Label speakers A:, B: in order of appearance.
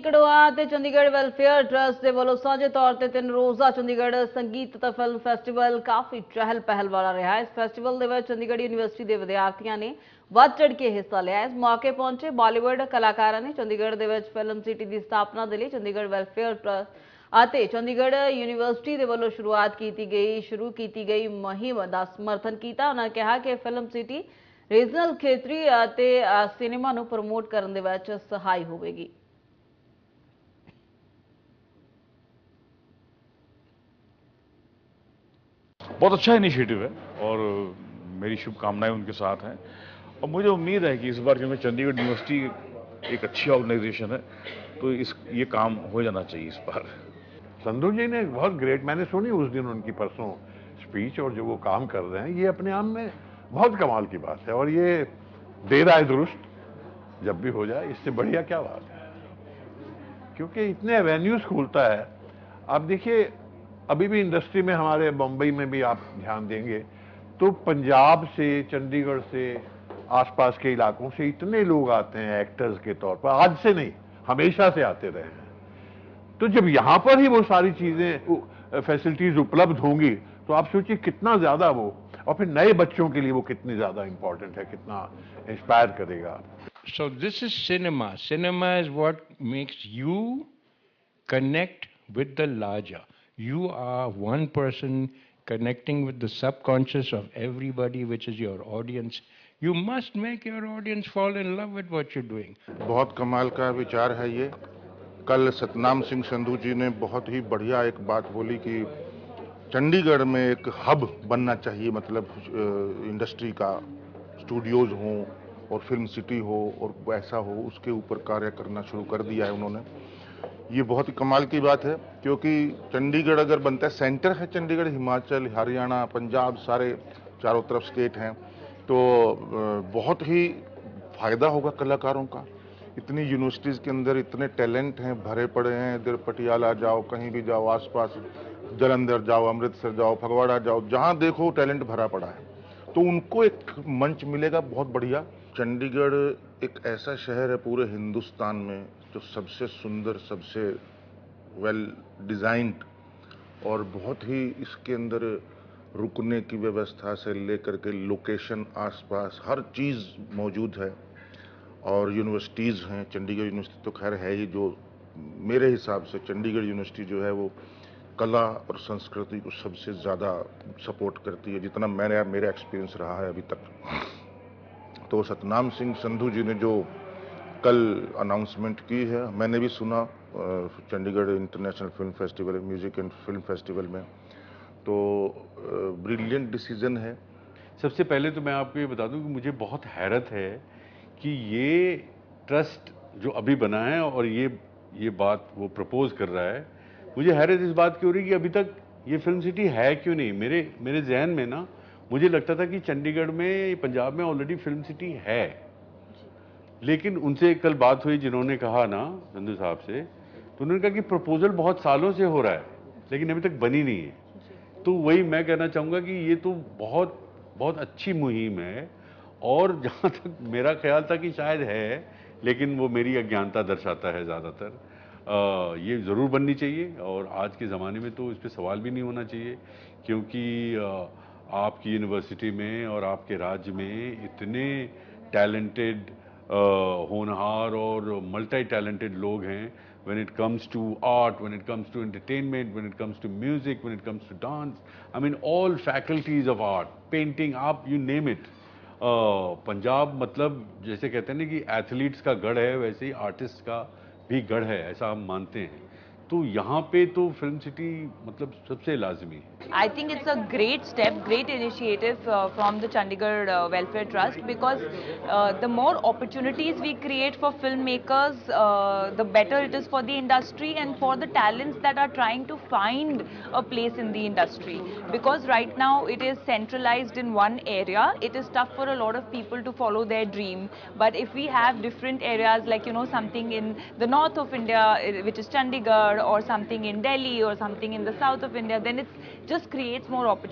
A: ਕੜਵਾ ਤੇ Chandigarh welfare trust ਦੇ ਵੱਲੋਂ ਸਾਂਝੇ ਤੌਰ ਤੇ 3 ਰੋਜ਼ਾ ਚੰਡੀਗੜ੍ਹ ਸੰਗੀਤ ਤੇ ਫਿਲਮ ਫੈਸਟੀਵਲ ਕਾਫੀ ਚਹਿਲ ਪਹਿਲ ਵਾਲਾ ਰਿਹਾ। ਇਸ ਫੈਸਟੀਵਲ ਦੇ ਵਿੱਚ ਚੰਡੀਗੜ੍ਹ ਯੂਨੀਵਰਸਿਟੀ ਦੇ ਵਿਦਿਆਰਥੀਆਂ ਨੇ ਵੱਧ ਚੜ੍ਹ ਕੇ ਹਿੱਸਾ ਲਿਆ। ਇਸ ਮੌਕੇ ਪਹੁੰਚੇ ਬਾਲੀਵੁੱਡ ਕਲਾਕਾਰਾਂ ਨੇ ਚੰਡੀਗੜ੍ਹ ਦੇ ਵਿੱਚ ਫਿਲਮ ਸਿਟੀ ਦੀ ਸਥਾਪਨਾ ਦੇ ਲਈ ਚੰਡੀਗੜ੍ਹ ਵੈਲਫੇਅਰ ਟਰਸਟ ਅਤੇ ਚੰਡੀਗੜ੍ਹ ਯੂਨੀਵਰਸਿਟੀ ਦੇ ਵੱਲੋਂ ਸ਼ੁਰੂ ਕੀਤੀ ਗਈ ਮੁਹਿੰਮ ਦਾ ਸਮਰਥਨ ਕੀਤਾ। ਉਹਨਾਂ ਨੇ ਕਿਹਾ ਕਿ ਫਿਲਮ ਸਿਟੀ ਰੀਜਨਲ ਖੇਤਰੀ ਅਤੇ ਸਿਨੇਮਾ ਨੂੰ ਪ੍ਰਮੋਟ ਕਰਨ ਦੇ ਵਿੱਚ ਸਹਾਈ ਹੋਵੇਗੀ।
B: बहुत अच्छा इनिशिएटिव है और मेरी शुभकामनाएं उनके साथ हैं और मुझे उम्मीद है कि इस बार क्योंकि चंडीगढ़ यूनिवर्सिटी एक अच्छी ऑर्गेनाइजेशन है तो ये काम हो जाना चाहिए इस बार।
C: संधू जी ने बहुत ग्रेट, मैंने सुनी उस दिन उनकी परसों स्पीच और जो वो काम कर रहे हैं ये अपने आप में बहुत कमाल की बात है और ये देर आए दुरुस्त, जब भी हो जाए इससे बढ़िया क्या बात है, क्योंकि इतने एवेन्यूज खुलता है। आप देखिए अभी भी इंडस्ट्री में हमारे बम्बई में भी आप ध्यान देंगे तो पंजाब से, चंडीगढ़ से, आसपास के इलाकों से इतने लोग आते हैं एक्टर्स के तौर पर, आज से नहीं हमेशा से आते रहे हैं। तो जब यहां पर ही वो सारी चीजें फैसिलिटीज उपलब्ध होंगी तो आप सोचिए कितना ज्यादा वो, और फिर नए बच्चों के लिए वो कितनी ज्यादा इंपॉर्टेंट है, कितना इंस्पायर करेगा।
D: So this is cinema. Cinema is what makes you connect with the larger. You are one person connecting with the subconscious of everybody, which is your audience. You must make your audience fall in love with what you're doing.
E: बहुत कमाल का विचार है ये। कल सतनाम सिंह संधू जी ने बहुत ही बढ़िया एक बात बोली कि चंडीगढ़ में एक हब बनना चाहिए, मतलब इंडस्ट्री का, स्टूडियोज हों और फिल्म सिटी हो और ऐसा हो, उसके ऊपर कार्य करना शुरू कर दिया है उन्होंने। ये बहुत ही कमाल की बात है क्योंकि चंडीगढ़ अगर बनता है, सेंटर है चंडीगढ़, हिमाचल, हरियाणा, पंजाब, सारे चारों तरफ स्टेट हैं, तो बहुत ही फायदा होगा कलाकारों का। इतनी यूनिवर्सिटीज के अंदर इतने टैलेंट हैं, भरे पड़े हैं। इधर पटियाला जाओ, कहीं भी जाओ, आसपास जलंधर जाओ, अमृतसर जाओ, फगवाड़ा जाओ, जहां देखो टैलेंट भरा पड़ा है, तो उनको एक मंच मिलेगा बहुत बढ़िया। चंडीगढ़ एक ऐसा शहर है पूरे हिंदुस्तान में जो सबसे सुंदर, सबसे वेल डिजाइंड और बहुत ही इसके अंदर रुकने की व्यवस्था से लेकर के लोकेशन, आसपास हर चीज़ मौजूद है। और यूनिवर्सिटीज़ हैं, चंडीगढ़ यूनिवर्सिटी तो खैर है ही, जो मेरे हिसाब से चंडीगढ़ यूनिवर्सिटी जो है वो कला और संस्कृति को सबसे ज़्यादा सपोर्ट करती है, जितना मेरा एक्सपीरियंस रहा है अभी तक। तो सतनाम सिंह संधू जी ने जो कल अनाउंसमेंट की है, मैंने भी सुना Chandigarh international film festival, music and film festival में, तो ब्रिलियंट डिसीजन है।
F: सबसे पहले तो मैं आपको ये बता दूं कि मुझे बहुत हैरत है कि ये ट्रस्ट जो अभी बना है और ये बात वो प्रपोज कर रहा है, मुझे हैरत इस बात की हो रही है कि अभी तक ये फिल्म सिटी है क्यों नहीं। मेरे जहन में ना मुझे लगता था कि चंडीगढ़ में, पंजाब में ऑलरेडी फिल्म सिटी है, लेकिन उनसे कल बात हुई जिन्होंने कहा ना, संधू साहब से, तो उन्होंने कहा कि प्रपोजल बहुत सालों से हो रहा है लेकिन अभी तक बनी नहीं है। तो वही मैं कहना चाहूँगा कि ये तो बहुत बहुत अच्छी मुहिम है और जहाँ तक मेरा ख्याल था कि शायद है, लेकिन वो मेरी अज्ञानता दर्शाता है ज़्यादातर। ये ज़रूर बननी चाहिए और आज के ज़माने में तो इस पर सवाल भी नहीं होना चाहिए, क्योंकि आपकी यूनिवर्सिटी में और आपके राज्य में इतने टैलेंटेड, होनहार और मल्टी टैलेंटेड लोग हैं। when it comes to art, when it comes to entertainment, when it comes to music, when it comes to dance, I mean all faculties of art, painting, आप you name it। पंजाब मतलब जैसे कहते हैं ना कि athletes का गढ़ है, वैसे ही आर्टिस्ट का भी गढ़ है, ऐसा हम मानते हैं। तो यहाँ पे तो फिल्म सिटी मतलब सबसे लाजमी है।
G: I think it's a great step, great initiative from the Chandigarh Welfare Trust, because the more opportunities we create for filmmakers, the better it is for the industry and for the talents that are trying to find a place in the industry. Because right now it is centralized in one area, it is tough for a lot of people to follow their dream. But if we have different areas, like something in the north of India, which is Chandigarh, or something in Delhi, or something in the south of India, then it just creates more opportunities.